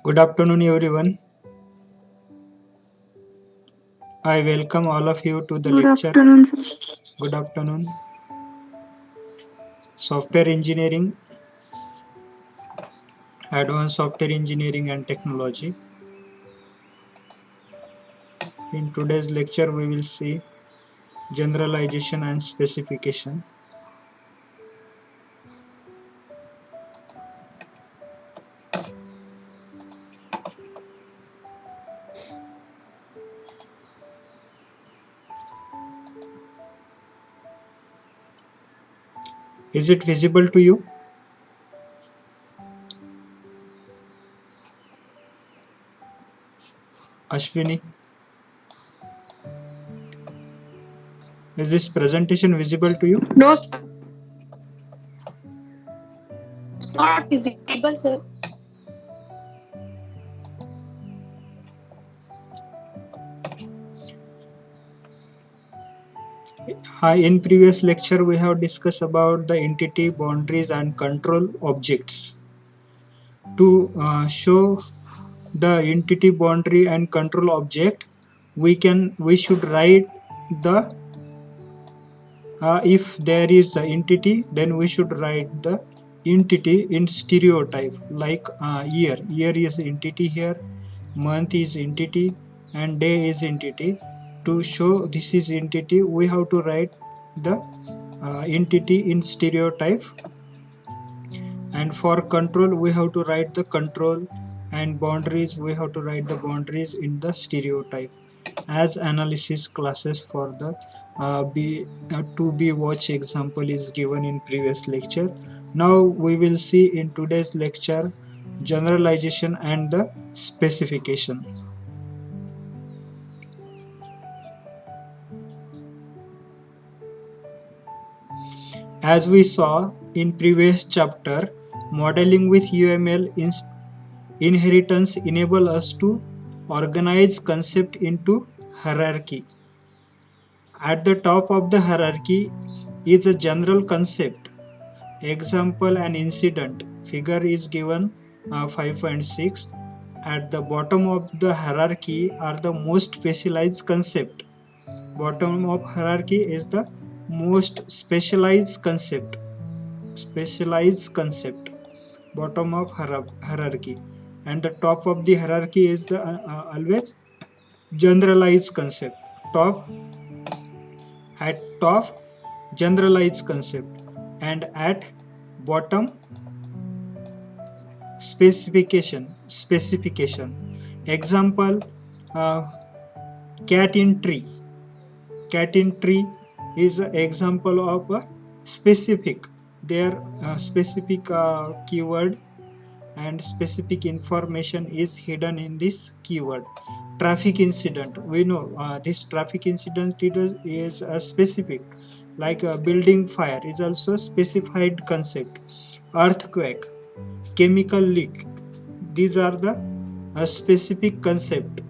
Good afternoon, everyone. I welcome all of you to the Good lecture. afternoon, sir. Good afternoon. Software Engineering, Advanced Software Engineering and Technology. In today's lecture, we will see generalization and specification. Is it visible to you? Ashwini, is this presentation visible to you? No, sir. It's not visible, sir. Hi, in previous lecture, we have discussed about the entity, boundaries and control objects. To show the entity, boundary and control object, we should write the if there is the entity, then we should write the entity in stereotype, like year is entity here, month is entity, and day is entity. To show this is entity, we have to write the entity in stereotype, and for control we have to write the control, and boundaries we have to write the boundaries in the stereotype as analysis classes for the to be watch example is given in previous lecture. Now we will see in today's lecture generalization and the specification. As we saw in previous chapter, modeling with UML inheritance enable us to organize concept into hierarchy. At the top of the hierarchy is a general concept. Example and incident. Figure is given 5.6. At the bottom of the hierarchy are the most specialized concept. Bottom of hierarchy is the most specialized concept. Specialized concept. Bottom of hierarchy, and the top of the hierarchy is the always generalized concept. Top at top generalized concept, and at bottom specification. Example, uh, cat in tree. Cat in tree is an example of a specific. Their specific keyword and specific information is hidden in this keyword. Traffic incident, we know this traffic incident is a specific, like a building fire is also specified concept. Earthquake, chemical leak, these are the specific concept.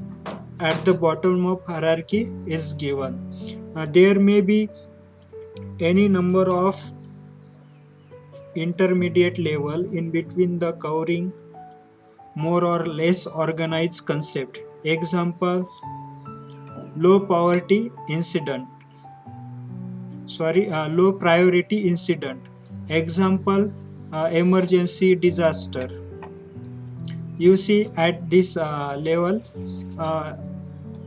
At the bottom of hierarchy is given. There may be any number of intermediate level in between the covering more or less organized concept. Example, low poverty incident. Low priority incident. Example, emergency disaster. You see, at this level, uh,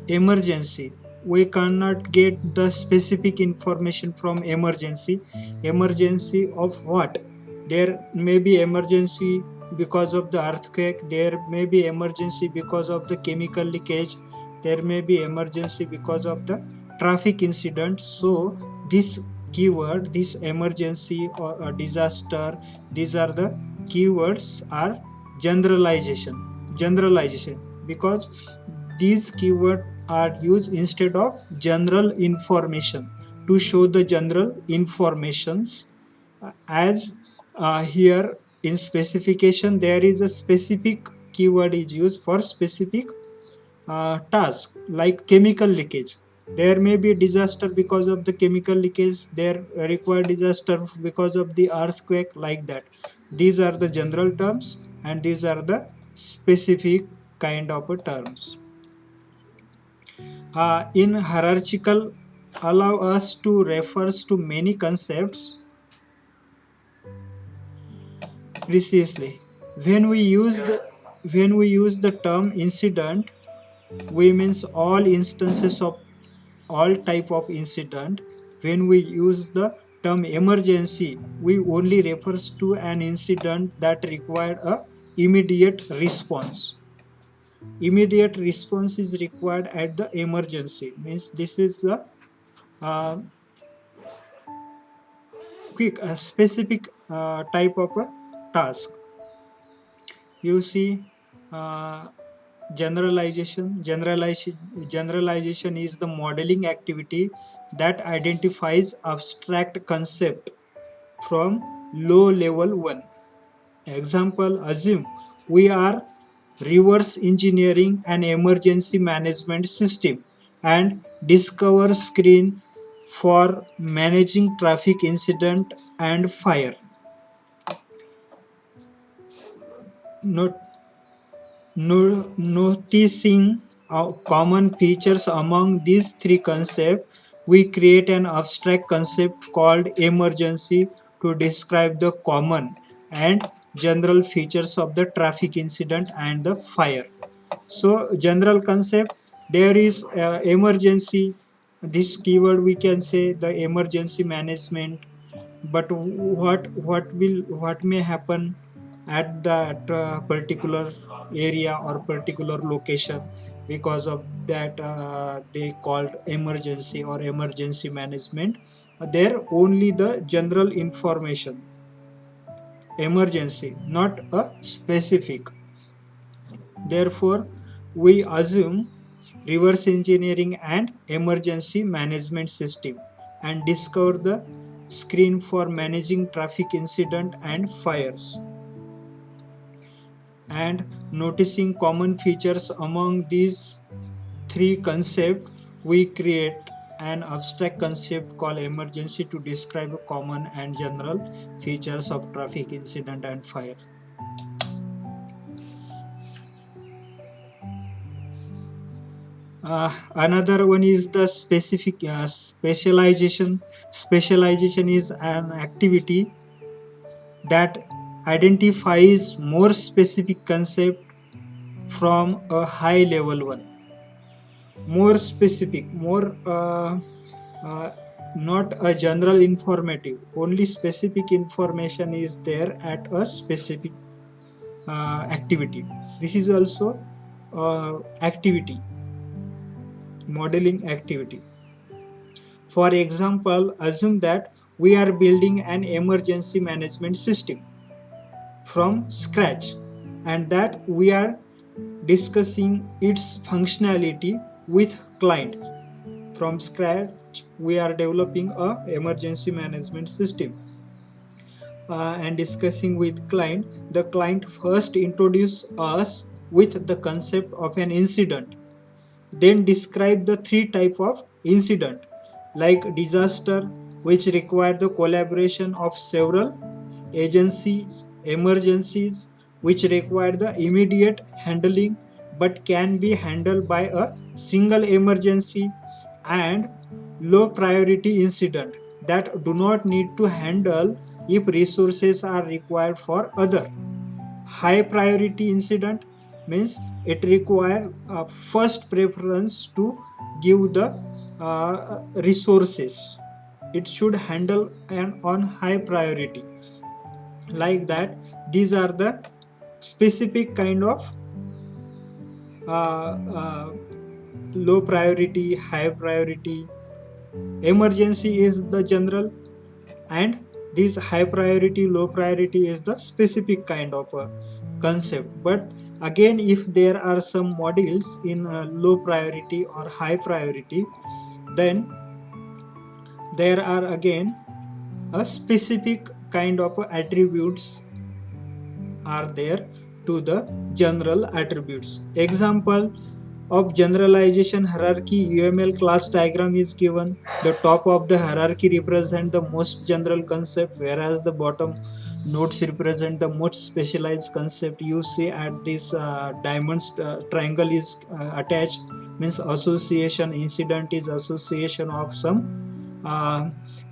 emergency, we cannot get the specific information from emergency. Emergency of what? There may be emergency because of the earthquake, there may be emergency because of the chemical leakage, there may be emergency because of the traffic incident. So this keyword, this emergency or a disaster, these are the keywords are generalization, because these keywords are used instead of general information to show the general informations. As here in specification there is a specific keyword is used for specific task, like chemical leakage. There may be disaster because of the chemical leakage, there required disaster because of the earthquake, like that. These are the general terms and these are the specific kind of a terms. In hierarchical allow us to refers to many concepts precisely. When we use the term incident, we means all instances of all type of incident. When we use the term emergency, we only refers to an incident that required a immediate response. Immediate response is required at the emergency, means this is the uh, quick specific type of a task. You see, uh, generalization is the modeling activity that identifies abstract concept from low level one. Example, assume we are reverse engineering an emergency management system and discover screen for managing traffic incident and fire. Not noticing common features among these three concepts, we create an abstract concept called emergency to describe the common and general features of the traffic incident and the fire. So, general concept, there is emergency. This keyword we can say the emergency management, but what may happen at that particular area or particular location, because of that they called emergency or emergency management. There only the general information, emergency, not a specific. Therefore we assume reverse engineering and emergency management system and discover the screen for managing traffic incident and fires. And noticing common features among these three concepts, we create an abstract concept called emergency to describe common and general features of traffic incident and fire. Another one is the specific specialization. Specialization is an activity that identifies more specific concept from a high level one. More specific, more not a general informative. Only specific information is there at a specific activity. This is also activity, modeling activity. For example, assume that we are building an emergency management system from scratch and that we are discussing its functionality with client. From scratch we are developing a emergency management system and discussing with client. The client first introduce us with the concept of an incident, then describe the three type of incident, like disaster, which require the collaboration of several agencies, emergencies, which require the immediate handling but can be handled by a single emergency, and low priority incident that do not need to handle if resources are required for other. High priority incident means it requires first preference to give the resources. It should handle and on high priority, like that. These are the specific kind of uh, uh, low priority, high priority. Emergency is the general, and this high priority, low priority is the specific kind of a concept. But again, if there are some modules in low priority or high priority, then there are again a specific kind of attributes are there to the general attributes. Example of generalization hierarchy, UML class diagram is given. The top of the hierarchy represent the most general concept, whereas the bottom Nodes represent the most specialized concept. You see at this diamonds triangle is attached, means association. Incident is association of some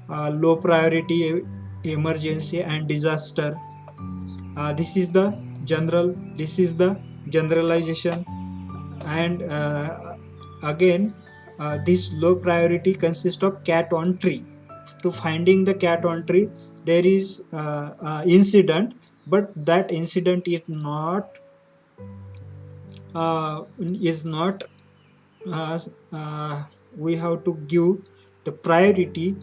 low priority emergency and disaster. This is the general, this is the generalization. And again, this low priority consists of cat on tree. To finding the cat on tree, there is incident, but that incident is not we have to give the priority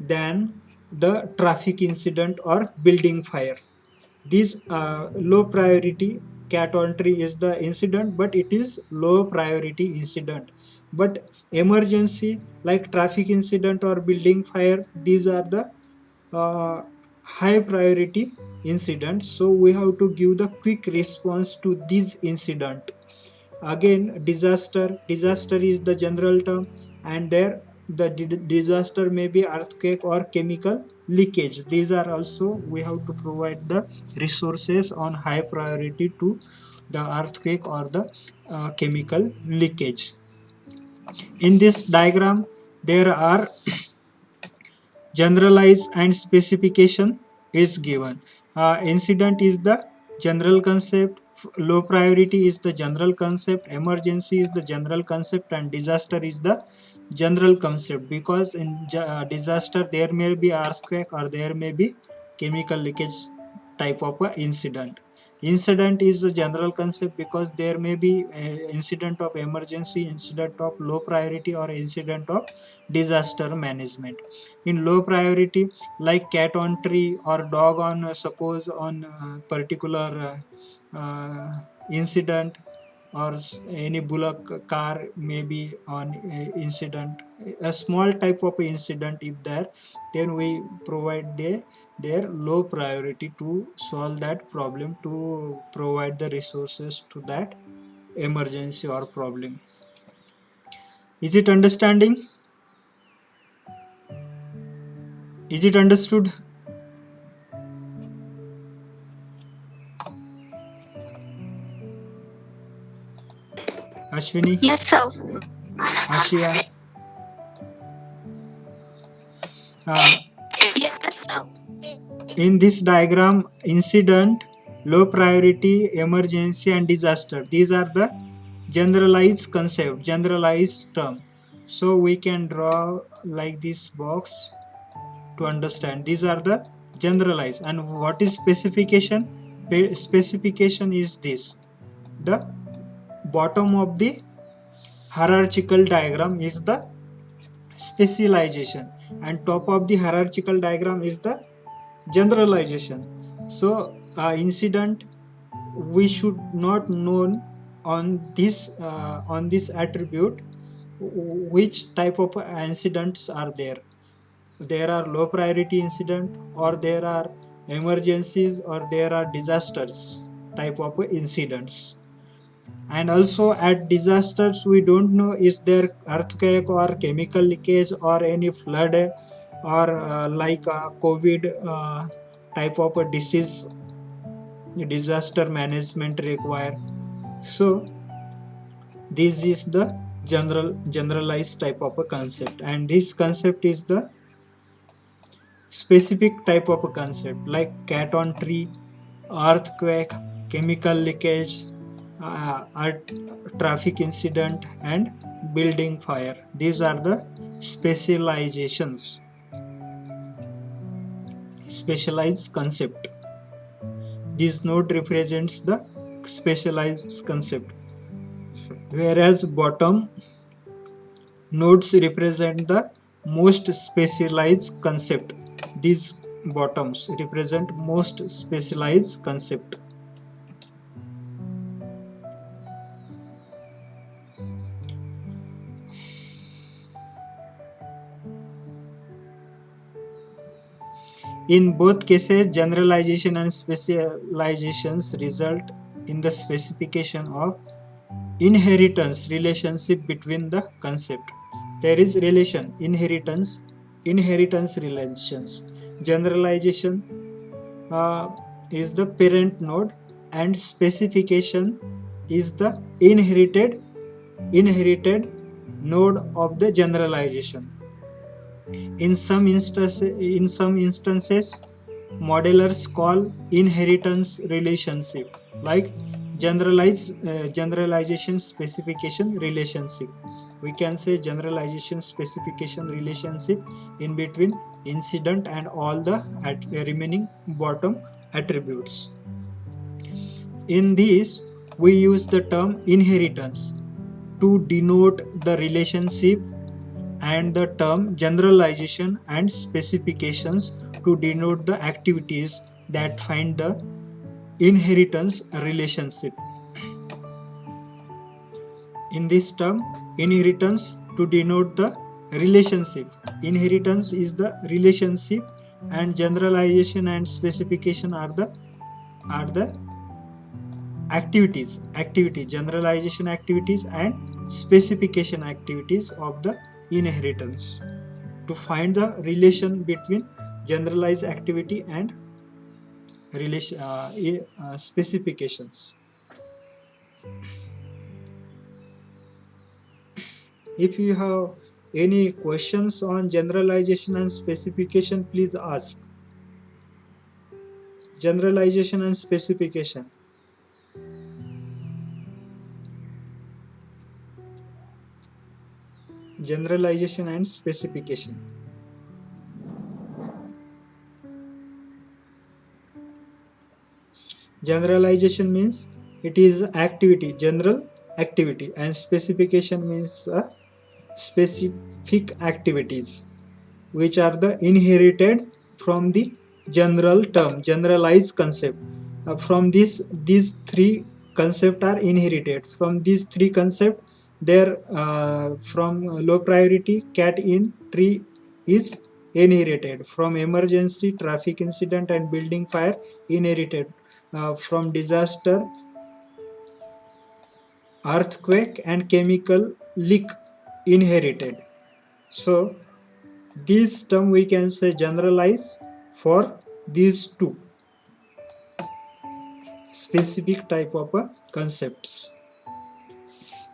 than the traffic incident or building fire. This low priority cat on tree is the incident, but it is low priority incident. But emergency like traffic incident or building fire, these are the uh, high priority incidents. So we have to give the quick response to this incident. Again, disaster is the general term, and there the disaster may be earthquake or chemical leakage. These are also we have to provide the resources on high priority to the earthquake or the chemical leakage. In this diagram there are generalize and specification is given. Incident is the general concept, low priority is the general concept, emergency is the general concept, and disaster is the general concept. Because in disaster there may be earthquake or there may be chemical leakage type of a incident. Incident is a general concept because there may be a incident of emergency, incident of low priority, or incident of disaster management. In low priority, like cat on tree or dog on suppose on particular incident, or any bullock car may be on incident, a small type of incident if there, then we provide their low priority to solve that problem, to provide the resources to that emergency or problem. Is it understanding? Is it understood? Ashwini, Yes, sir. Ashia, uh, Yes, sir. in this diagram, incident, low priority, emergency, and disaster, these are the generalized concept, generalized term. So we can draw like this box to understand. These are the generalized. And what is specification? Specification is this: the bottom of the hierarchical diagram is the specialization, and top of the hierarchical diagram is the generalization. So incident, we should not know on this attribute which type of incidents are there. There are low priority incident, or there are emergencies, or there are disasters type of incidents. And also at disasters, we don't know is there earthquake or chemical leakage or any flood, or like COVID type of a disease, disaster management require. So this is the generalized type of a concept, and this concept is the specific type of a concept, like cat on tree, earthquake, chemical leakage, traffic incident, and building fire. These are the specializations, specialized concept. This node represents the specialized concept, whereas bottom nodes represent the most specialized concept. These bottoms represent most specialized concept. In both cases, generalization and specializations result in the specification of inheritance relationship between the concept. There is relation, inheritance relations. Generalization is the parent node, and specification is the inherited node of the generalization. In some instances, modelers call inheritance relationship like generalization specification relationship. We can say generalization specification relationship in between incident and all the remaining bottom attributes. In this, we use the term inheritance to denote the relationship, and the term generalization and specifications to denote the activities that find the inheritance relationship. In this term, inheritance to denote the relationship. Inheritance is the relationship, and generalization and specification are the activities, generalization activities and specification activities of the inheritance to find the relation between generalized activity and relation specifications. If you have any questions on generalization and specification, please ask. Generalization and specification. Generalization and specification. Generalization means it is activity, general activity, and specification means specific activities which are the inherited from the general term, generalized concept. From these three concepts are inherited. From these three concepts, there from low priority cat in tree is inherited. From emergency, traffic incident, and building fire, inherited. From disaster, earthquake, and chemical leak, inherited. So this term we can say generalize for these two specific type of concepts.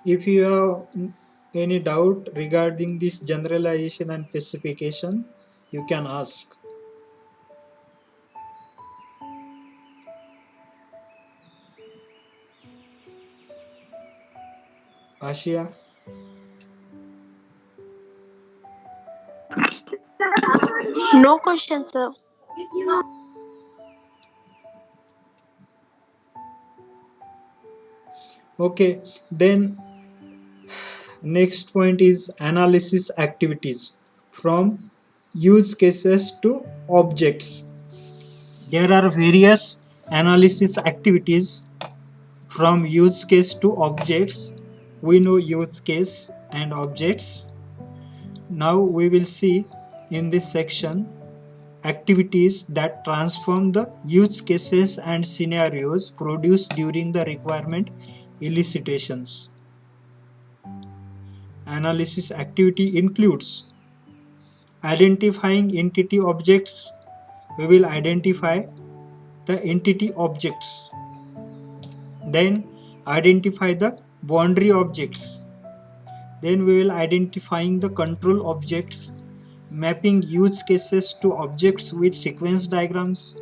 If you have any doubt regarding this generalization and specification, you can ask. Ashia? No question, sir. Okay, then next point is analysis activities from use cases to objects. There are various analysis activities from use case to objects. We know use case and objects. Now we will see in this section activities that transform the use cases and scenarios produced during the requirement elicitations. Analysis activity includes identifying entity objects. We will identify the entity objects. Then identify the boundary objects. Then we will identifying the control objects, mapping use cases to objects with sequence diagrams,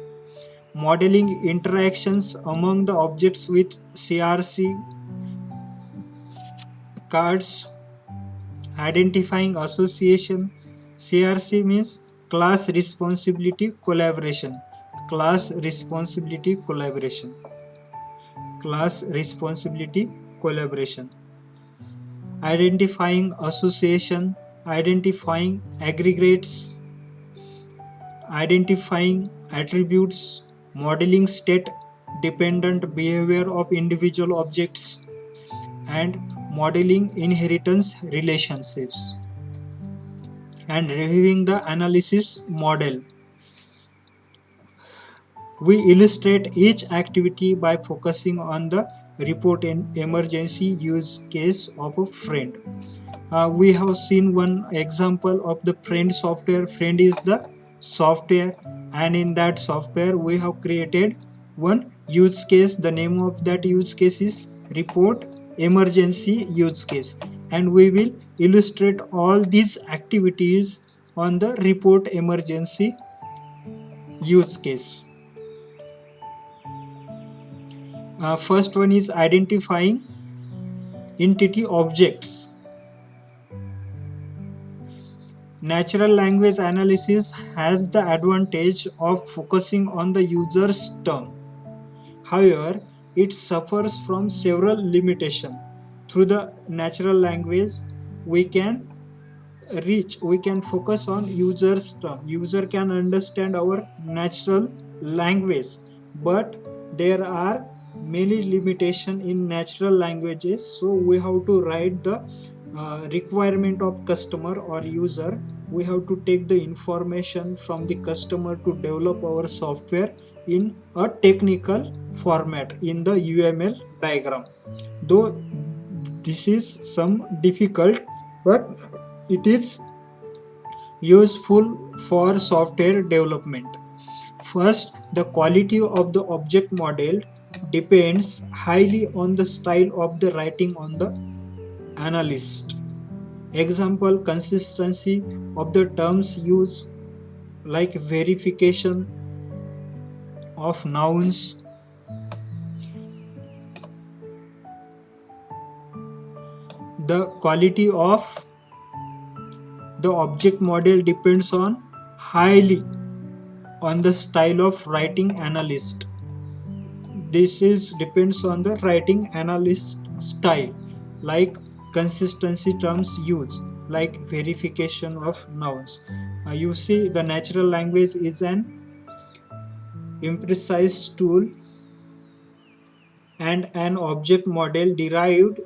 modeling interactions among the objects with CRC cards, identifying association. CRC means class responsibility collaboration. Class responsibility collaboration. Class responsibility collaboration. Identifying association, identifying aggregates, identifying attributes, modeling state dependent behavior of individual objects, and modeling inheritance relationships, and reviewing the analysis model. We illustrate each activity by focusing on the report and emergency use case of a friend. We have seen one example of the friend software. Friend is the software and in that software we have created one use case. The name of that use case is report emergency use case, and we will illustrate all these activities on the report emergency use case. First one is identifying entity objects. Natural language analysis has the advantage of focusing on the user's term. However, it suffers from several limitations. Through the natural language, we can focus on user's term. User can understand our natural language, but there are many limitations in natural languages, so we have to write the requirement of customer or user. We have to take the information from the customer to develop our software in a technical format in the UML diagram. Though this is some difficult, but it is useful for software development. First, the quality of the object model depends highly on the style of the writing on the analyst. Example, consistency of the terms used, like verification of nouns, the quality of the object model depends on highly on the style of writing analyst. This is depends on the writing analyst style, like consistency terms used, like verification of nouns. You see, the natural language is an imprecise tool and an object model derived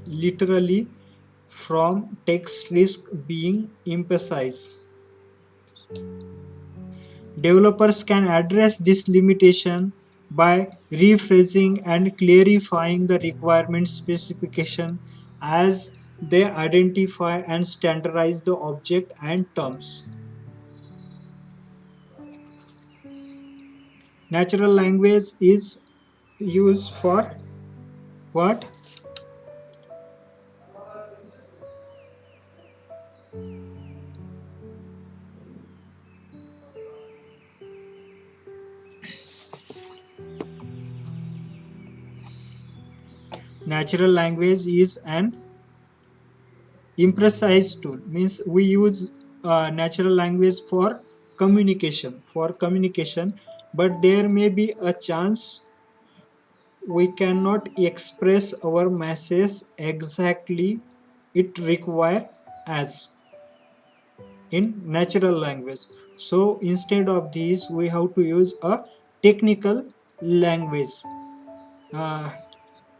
literally from text risk being imprecise. Developers can address this limitation by rephrasing and clarifying the requirement specification as they identify and standardize the object and terms. Natural language is used for what? Natural language is an imprecise tool, means we use natural language for communication, but there may be a chance we cannot express our message exactly it require as in natural language. So instead of this we have to use a technical language, uh,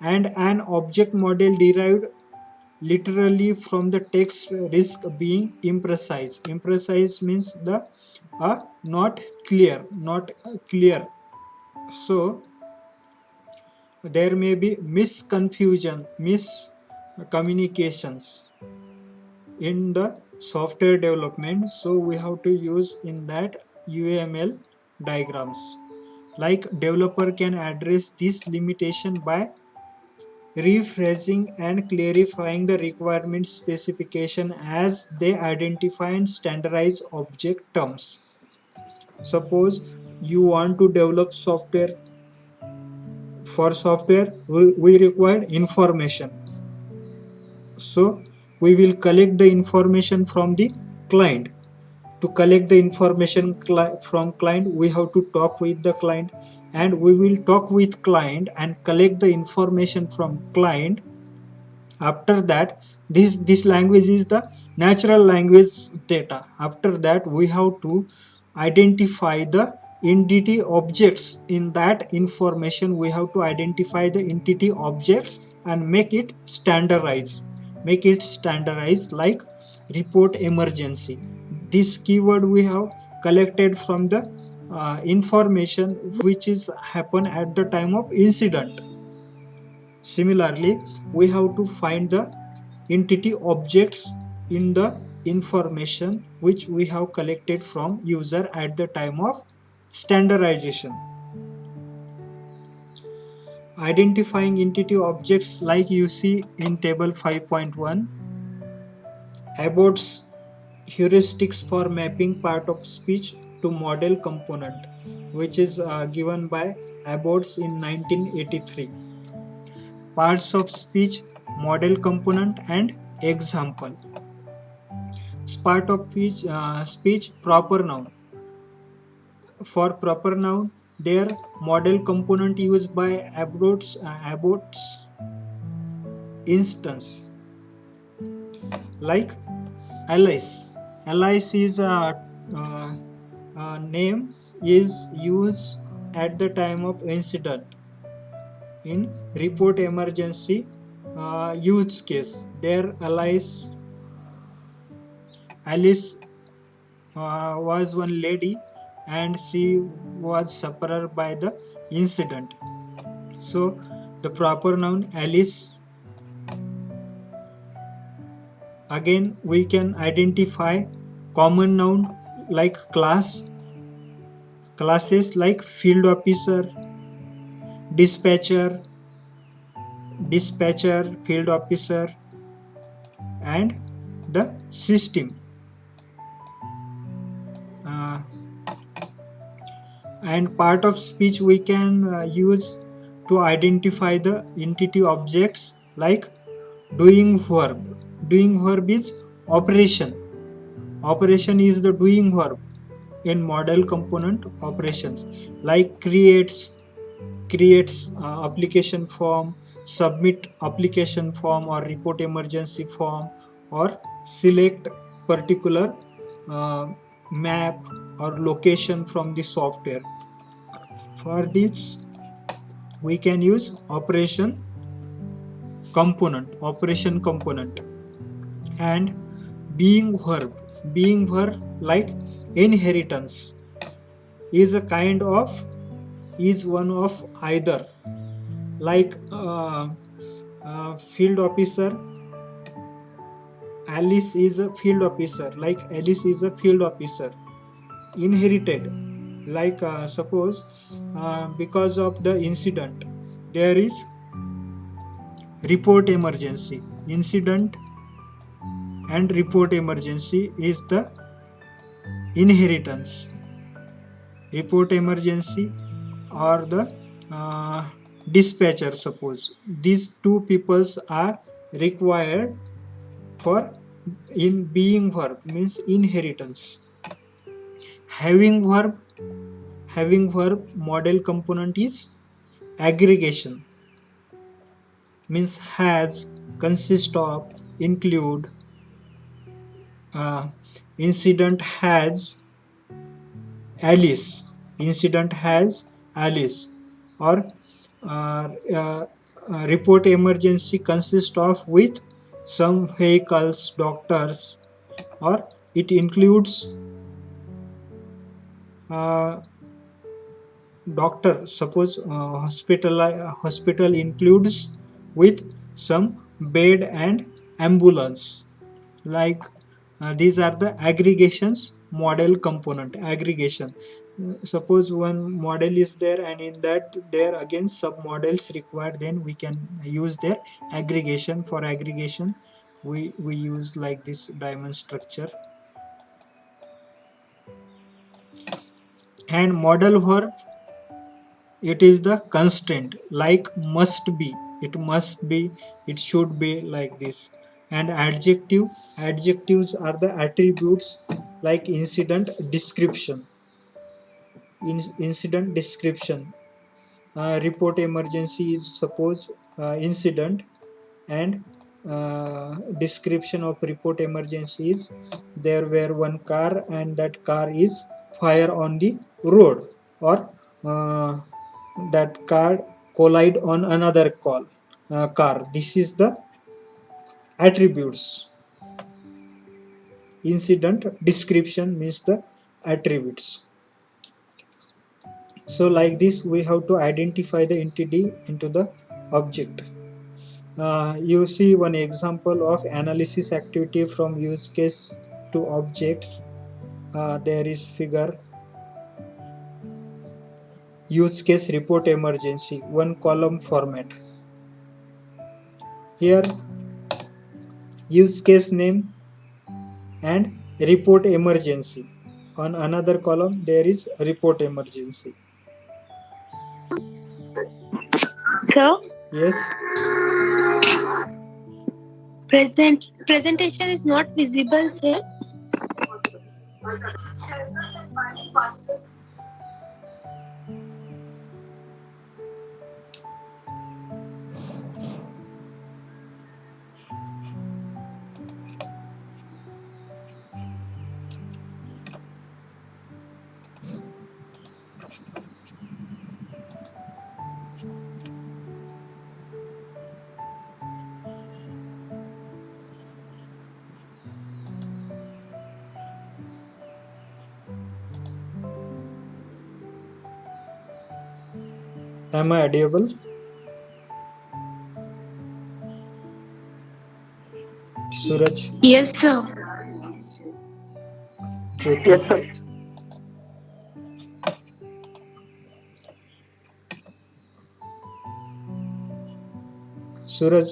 and an object model derived literally from the text risk being imprecise. Imprecise means the not clear. So there may be miscommunications in the software development, so we have to use in that UML diagrams. Like developer can address this limitation by rephrasing and clarifying the requirement specification as they identify and standardize object terms. Suppose you want to develop software. For software we require information, so we will collect the information from the client. To collect the information from client, we have to talk with the client, and we will talk with client and collect the information from client. After that, this language is the natural language data. After that, we have to identify the entity objects. In that information we have to identify the entity objects and make it standardized, like report emergency. This keyword we have collected from the information which is happen at the time of incident. Similarly, we have to find the entity objects in the information which we have collected from user at the time of standardization. Identifying entity objects like you see in table 5.1. Abbott's heuristics for mapping part of speech to model component, which is given by Abbott's in 1983. Parts of speech, model component and example. Part of speech proper noun. For proper noun, their model component used by Abbott's instance, like Alice. Alice is a name is used at the time of incident in report emergency use case. There Alice was one lady and she was suffered by the incident. So the proper noun Alice. Again we can identify common noun like class, classes like field officer, dispatcher, field officer, and the system. And part of speech we can use to identify the entity objects like doing verb. Doing verb is operation. Operation is the doing verb in model component operations, like creates application form, submit application form or report emergency form, or select particular map or location from the software. For this we can use operation component. And being verb like inheritance is a kind of is one of either, like field officer. Alice is a field officer, like Alice is a field officer. Inherited, like suppose because of the incident there is report emergency. Incident and report emergency is the inheritance. Report emergency or the dispatcher, suppose these two peoples are required for in being verb means inheritance. Having verb model component is aggregation, means has, consist of, include. Incident has Alice. Or report emergency consists of with some vehicles, doctors, or it includes doctor. Suppose hospital includes with some bed and ambulance. Like these are the aggregations model component. Aggregation, suppose one model is there and in that there again sub models required, then we can use their aggregation. For aggregation we use like this diamond structure. And model verb, it is the constraint, like must be, it should be, like this. And adjectives are the attributes, like incident description. Report emergency is suppose incident, and description of report emergency is there were one car and that car is fire on the road, or that car collide on another car. This is the attributes. Incident description means the attributes. So like this we have to identify the entity into the object. You see one example of analysis activity from use case to objects. there is figure use case report emergency, one column format. Here use case name and report emergency. On another column there is report emergency. Sir, Yes, presentation is not visible, sir. am I audible? Suraj, Yes, sir. Jyoti, Yes, sir. Suraj,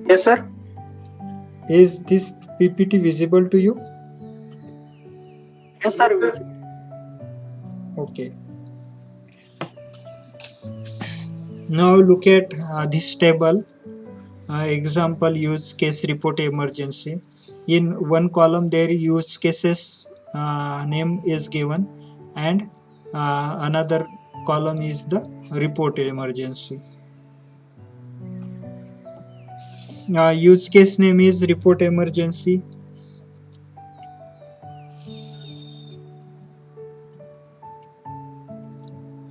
Yes, sir. is this PPT visible to you? Yes, sir. Okay. Now look at this table. Example use case report emergency. In one column there use cases name is given, and another column is the report emergency. Use case name is report emergency,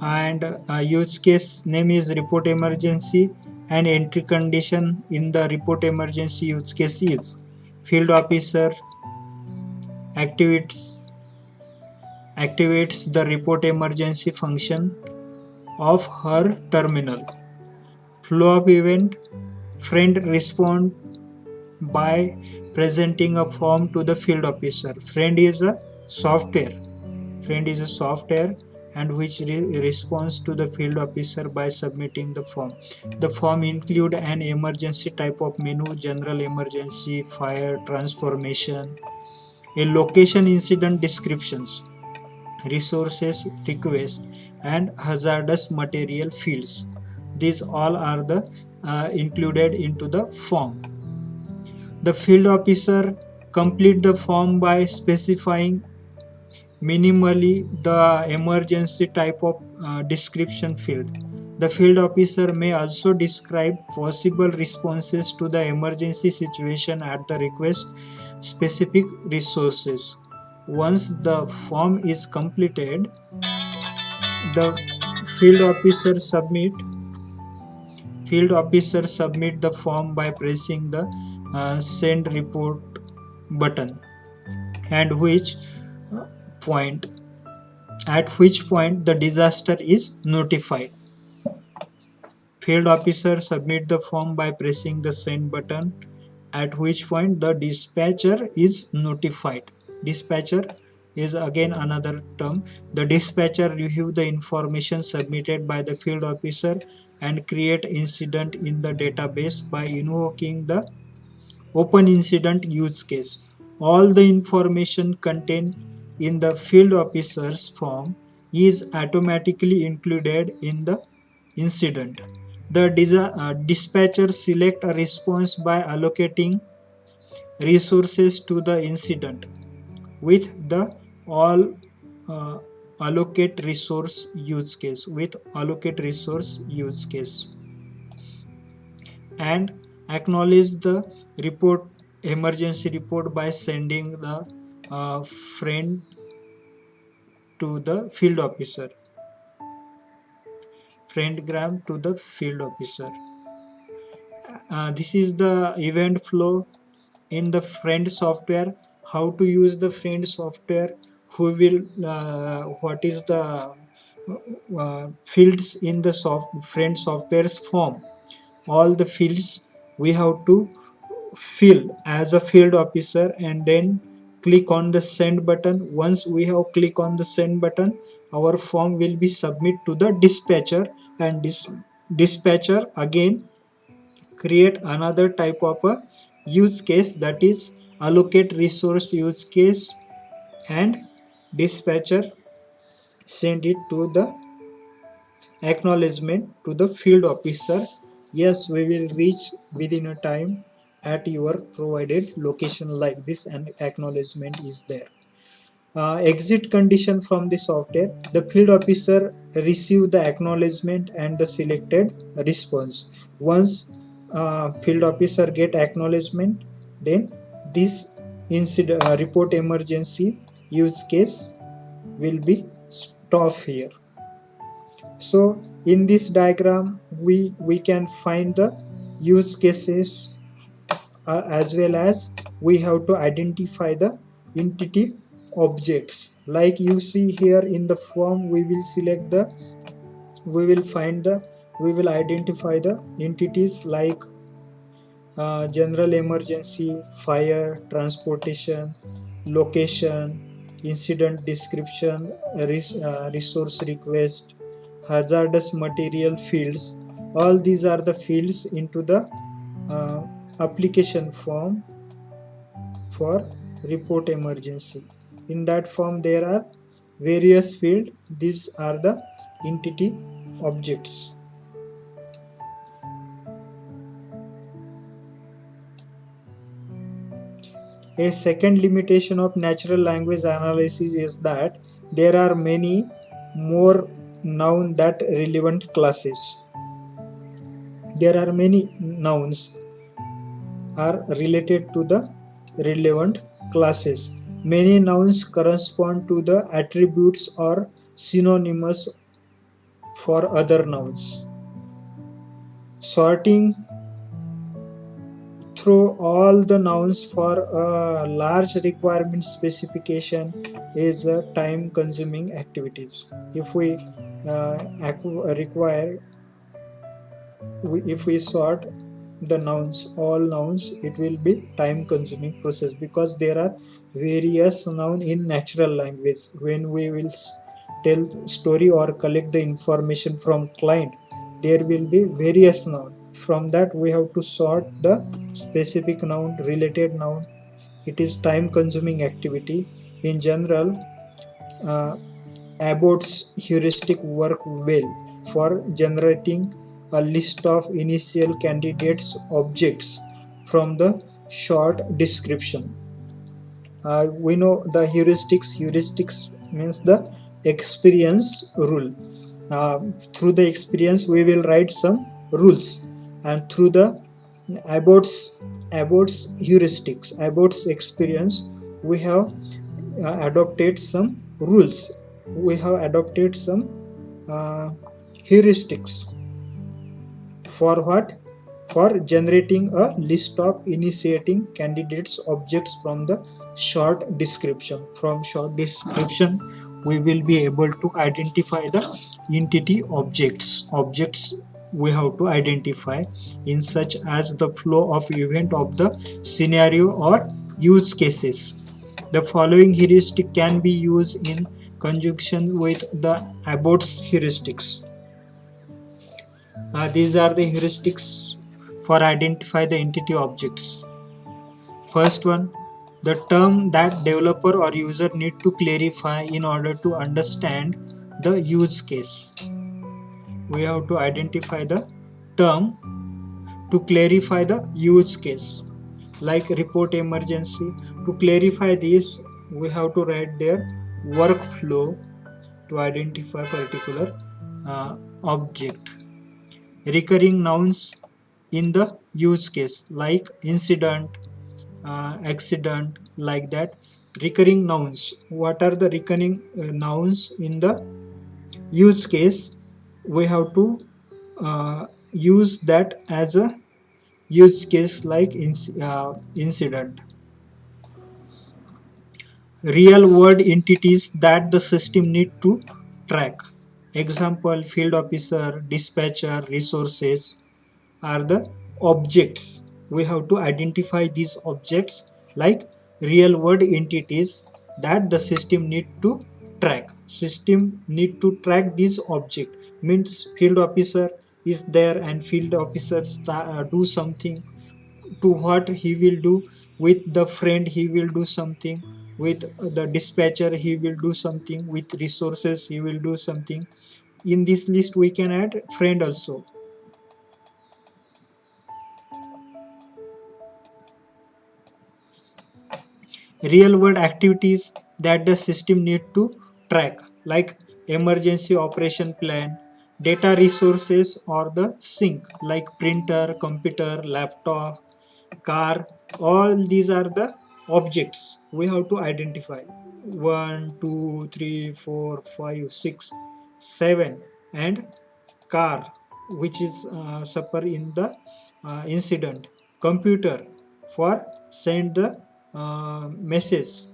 and use case name is report emergency, and entry condition in the report emergency use case is field officer activates the report emergency function of her terminal. Flow of event, friend respond by presenting a form to the field officer. Friend is a software and which responds to the field officer by submitting the form. The form include an emergency type of menu, general emergency, fire, transformation, a location incident descriptions, resources request, and hazardous material fields. These all are the included into the form. The field officer complete the form by specifying minimally the emergency type of description field. The field officer may also describe possible responses to the emergency situation at the request specific resources. Once the form is completed, the field officer submit the form by pressing the send report button, and point at which point the disaster is notified. Field officer submit the form by pressing the send button, at which point the dispatcher is notified. Dispatcher is again another term. The dispatcher review the information submitted by the field officer and create incident in the database by invoking the open incident use case. All the information contained in the field officer's form is automatically included in the incident. The dispatcher select a response by allocating resources to the incident with the all uh, allocate resource use case and acknowledge the report emergency report by sending the friend to the field officer friendgram to the field officer. This is the event flow in the friend software. How to use the friend software, who will what is the fields in the friend software's form. All the fields we have to fill as a field officer and then click on the send button. Once we have click on the send button, our form will be submit to the dispatcher, and this dispatcher again create another type of a use case, that is allocate resource use case, and dispatcher send it to the acknowledgement to the field officer. Yes, we will reach within a time at your provided location, like this, and acknowledgement is there. Exit condition from the software: the field officer receive the acknowledgement and the selected response. Once field officer get acknowledgement, then this incident report emergency use case will be stop here. So in this diagram we can find the use cases, as well as we have to identify the entity objects. Like you see here in the form, we will select the we will find the we will identify the entities like general emergency, fire, transportation, location, incident description, resource request, hazardous material fields. All these are the fields into the uh, application form for report emergency. In that form there are various fields. These are the entity objects. A second limitation of natural language analysis is that there are many more noun than relevant classes. There are many nouns are related to the relevant classes. Many nouns correspond to the attributes or synonymous for other nouns. Sorting through all the nouns for a large requirement specification is a time consuming activities. If we require if we sort the nouns, all nouns, it will be time consuming process, because there are various noun in natural language. When we will tell story or collect the information from client, there will be various noun. From that we have to sort the specific noun, related noun. It is time consuming activity. In general, Abbott's heuristic work well for generating a list of initial candidates objects from the short description. We know the heuristics. Heuristics means the experience rule. Through the experience, we will write some rules, and through the Abbott's heuristics, Abbott's experience, we have adopted some rules. We have adopted some heuristics. For what? For generating a list of initiating candidates objects from the short description. From short description, we will be able to identify the entity objects. Objects we have to identify in such as the flow of event of the scenario or use cases. The following heuristic can be used in conjunction with the Abbott's heuristics. These are the heuristics for identify the entity objects. First one, the term that developer or user need to clarify in order to understand the use case. We have to identify the term to clarify the use case, like report emergency. To clarify this, we have to write their workflow to identify particular object. Recurring nouns in the use case, like incident, accident, like that. Recurring nouns. What are the recurring nouns in the use case? We have to use that as a use case, like incident. Real world entities that the system need to track. Example, field officer, dispatcher, resources are the objects we have to identify these objects like real world entities that the system need to track. System need to track these object, means field officer is there and field officer do something. To what he will do, with the friend he will do something, with the dispatcher he will do something, with resources he will do something. In this list we can add friend also. Real world activities that the system need to track, like emergency operation plan, data resources or the sync, like printer, computer, laptop, car. All these are the objects we have to identify. 1 2 3 4 5 6 7, and car, which is suffer in the incident, computer for send the message,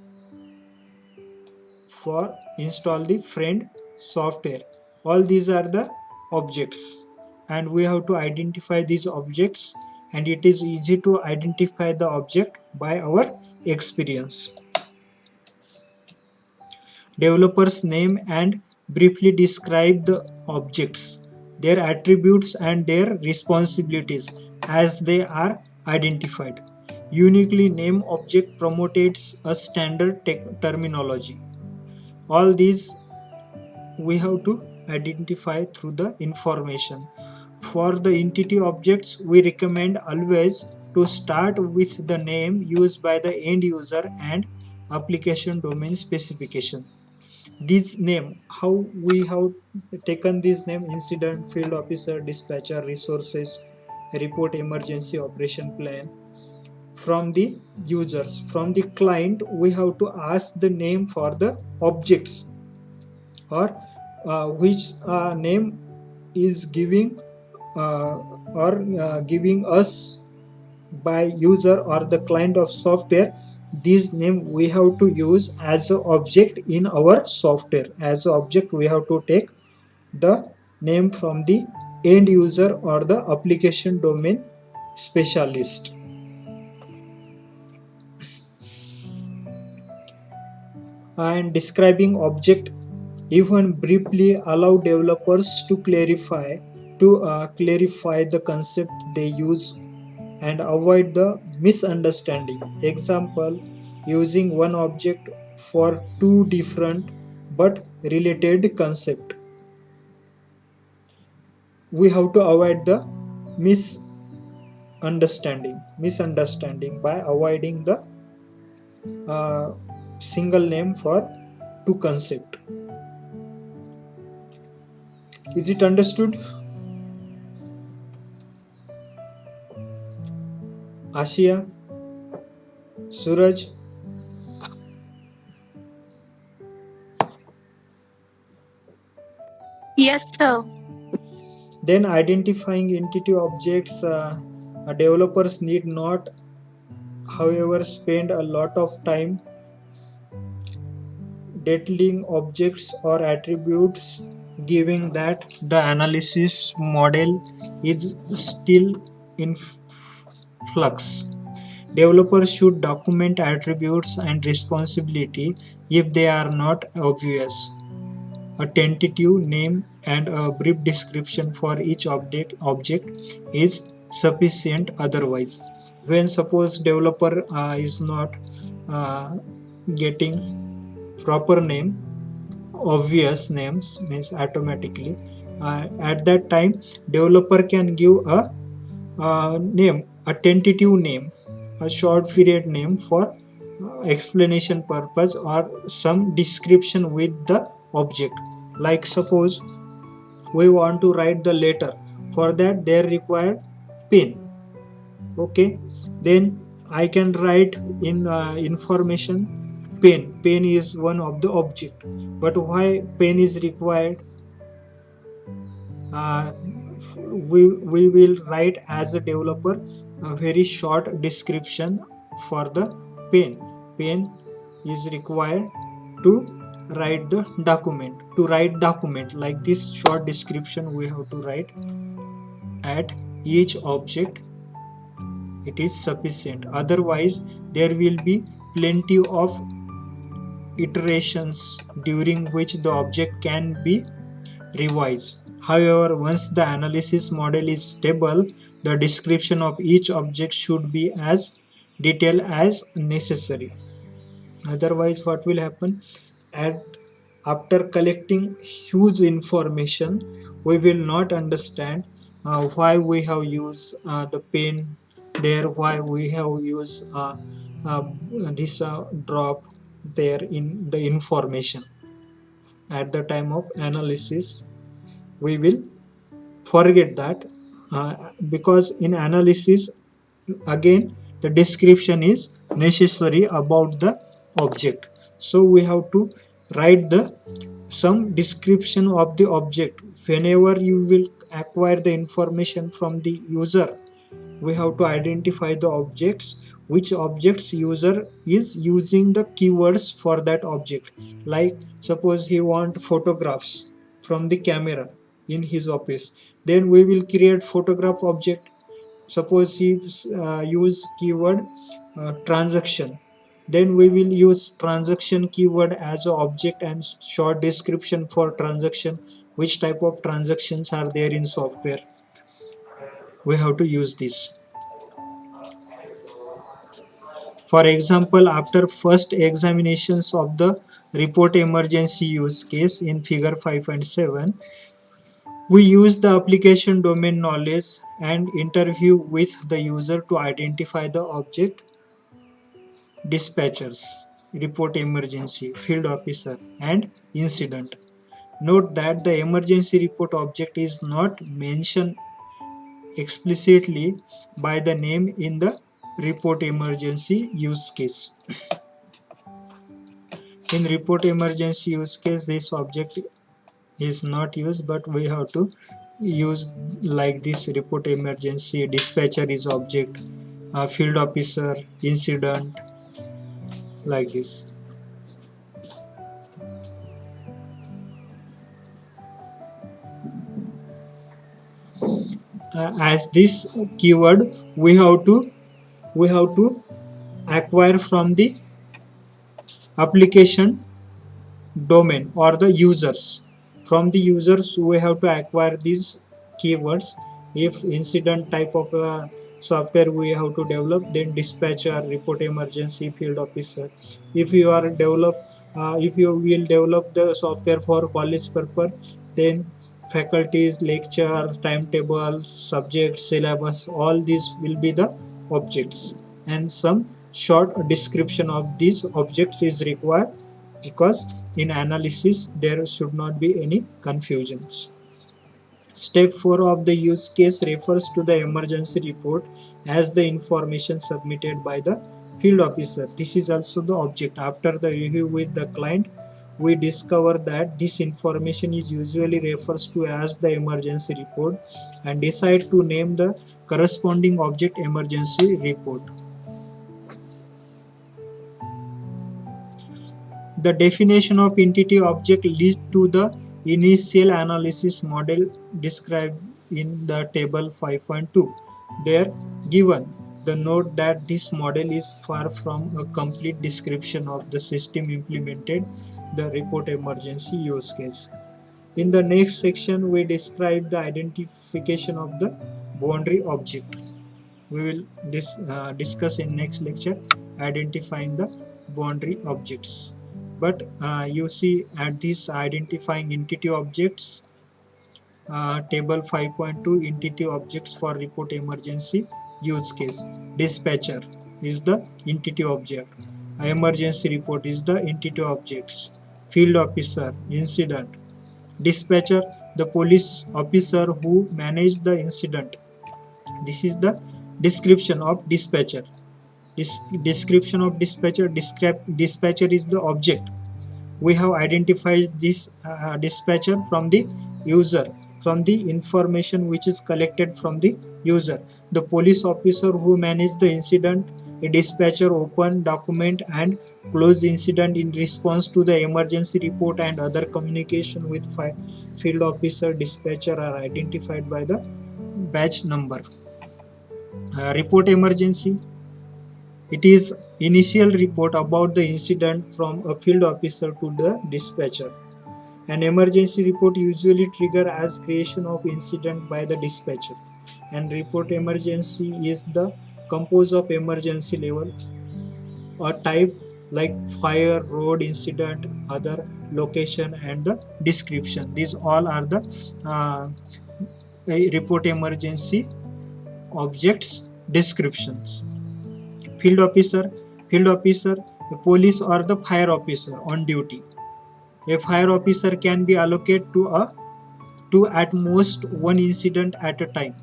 for install the friend software. All these are the objects, and we have to identify these objects, and it is easy to identify the object by our experience. Developers name and briefly describe the objects, their attributes and their responsibilities as they are identified. Uniquely named object promotes a standard terminology. All these we have to identify through the information. For the entity objects, we recommend always to start with the name used by the end user and application domain specification. This name, how we have taken this name: incident, field officer, dispatcher, resources, report, emergency operation plan. From the users, from the client, we have to ask the name for the objects, or which name is giving or giving us by user or the client of software. This name we have to use as an object in our software. As an object we have to take the name from the end user or the application domain specialist. And describing object, even briefly, allow developers to clarify the concept they use and avoid the misunderstanding. Example, using one object for two different but related concept. We have to avoid the misunderstanding by avoiding the single name for two concept. Is it understood? Ashia, Suraj? Yes, sir. Then identifying entity objects, developers need not, however, spend a lot of time detailing objects or attributes, given that the analysis model is still in flux. Developers should document attributes and responsibility if they are not obvious. A tentative name and a brief description for each object is sufficient. Otherwise, when suppose developer is not getting proper name, obvious names means automatically, at that time developer can give a name, a tentative name, a short period name for explanation purpose, or some description with the object. Like suppose we want to write the letter, for that they require pen. Okay, then I can write in information pen is one of the object. But why pen is required? uh, we will write as a developer a very short description for the pen is required to write the document like this. Short description we have to write at each object it is sufficient. Otherwise, there will be plenty of iterations during which the object can be revised. However, once the analysis model is stable, the description of each object should be as detailed as necessary. Otherwise, what will happen? At After collecting huge information, we will not understand why we have used the pen there, why we have used uh, this drop there in the information. At the time of analysis, we will forget that, because in analysis, again, the description is necessary about the object. So we have to write the some description of the object. Whenever you will acquire the information from the user, we have to identify the objects, which objects user is using the keywords for that object. Like, suppose he want photographs from the camera in his office, then we will create photograph object. Suppose he use keyword transaction, then we will use transaction keyword as an object and short description for transaction, which type of transactions are there in software. We have to use this. For example, after first examinations of the report emergency use case in figure 5 and 7, we use the application domain knowledge and interview with the user to identify the object, dispatchers, report emergency, field officer, and incident. Note that the emergency report object is not mentioned explicitly by the name in the report emergency use case. In report emergency use case, this object is not used, but we have to use like this: report emergency, dispatcher is object, field officer, incident, like this. As this keyword, we have to acquire from the application domain or the users. From the users, we have to acquire these keywords. If incident type of software we have to develop, then dispatcher, report emergency, field officer. If you are develop if you will develop the software for college purpose, then faculties, lecture, timetable, subject, syllabus, all these will be the objects, and some short description of these objects is required, because in analysis there should not be any confusions. Step 4 of the use case refers to the emergency report as the information submitted by the field officer. This is also the object. After the review with the client, we discover that this information is usually refers to as the emergency report, and decide to name the corresponding object emergency report. The definition of entity object leads to the initial analysis model described in the table 5.2. There given. The note that this model is far from a complete description of the system implemented the report emergency use case. In the next section, we describe the identification of the boundary object. We will discuss in next lecture identifying the boundary objects. But you see at this identifying entity objects, table 5.2, entity objects for report emergency use case. Dispatcher is the entity object, emergency report is the entity objects, field officer, incident, dispatcher, the police officer who managed the incident. This is the description of dispatcher. Description of dispatcher. Dispatcher is the object. We have identified this dispatcher from the user, from the information which is collected from the user. The police officer who managed the incident, a dispatcher open, document and close incident in response to the emergency report, and other communication with field officer, dispatcher are identified by the batch number. Report emergency. It is initial report about the incident from a field officer to the dispatcher. An emergency report usually trigger as creation of incident by the dispatcher. And report emergency is the composed of emergency level or type like fire, road incident, other location, and the description. These all are the uh, report emergency objects descriptions. Field officer, a police or the fire officer on duty. A fire officer can be allocated to at most one incident at a time.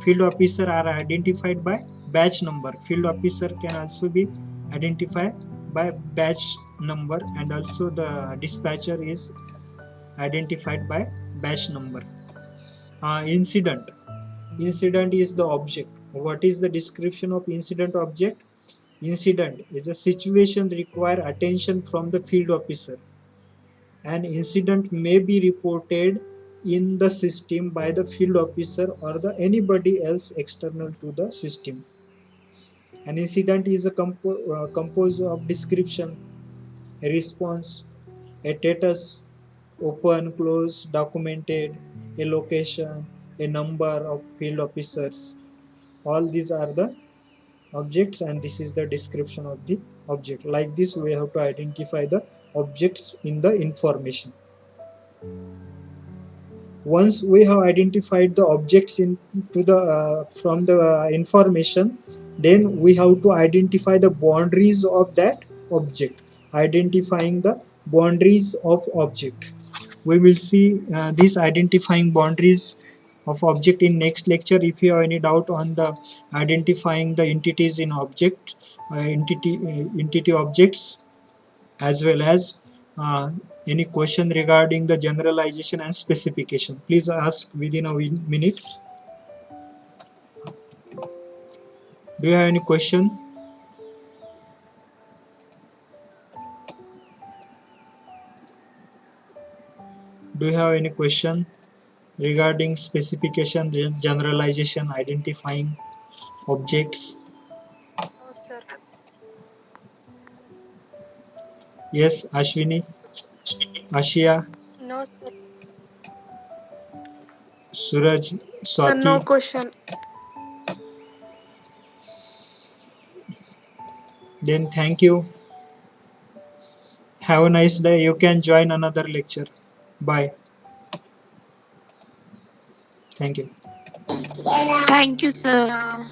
Field officer are identified by batch number. Field officer can also be identified by batch number, and also the dispatcher is identified by batch number. Incident. Incident is the object. What is the description of incident object? Incident is a situation require attention from the field officer. An incident may be reported in the system by the field officer or the anybody else external to the system. An incident is a composed of description, a response, a status, open, close, documented, a location, a number of field officers. All these are the objects, and this is the description of the object. Like this, we have to identify the objects in the information. Once we have identified the objects into the from the information, then we have to identify the boundaries of that object. Identifying the boundaries of object, we will see these identifying boundaries of object in next lecture. If you have any doubt on the identifying the entities in object, entity objects, as well as any question regarding the generalization and specification, please ask within a minute. Do you have any question? Do you have any question regarding specification, generalization, identifying objects? No, sir. Yes, Ashwini, Ashia, No, sir. Suraj, Sir, no Swati. question. Then thank you. Have a nice day. You can join another lecture. Bye. Thank you. Thank you, sir.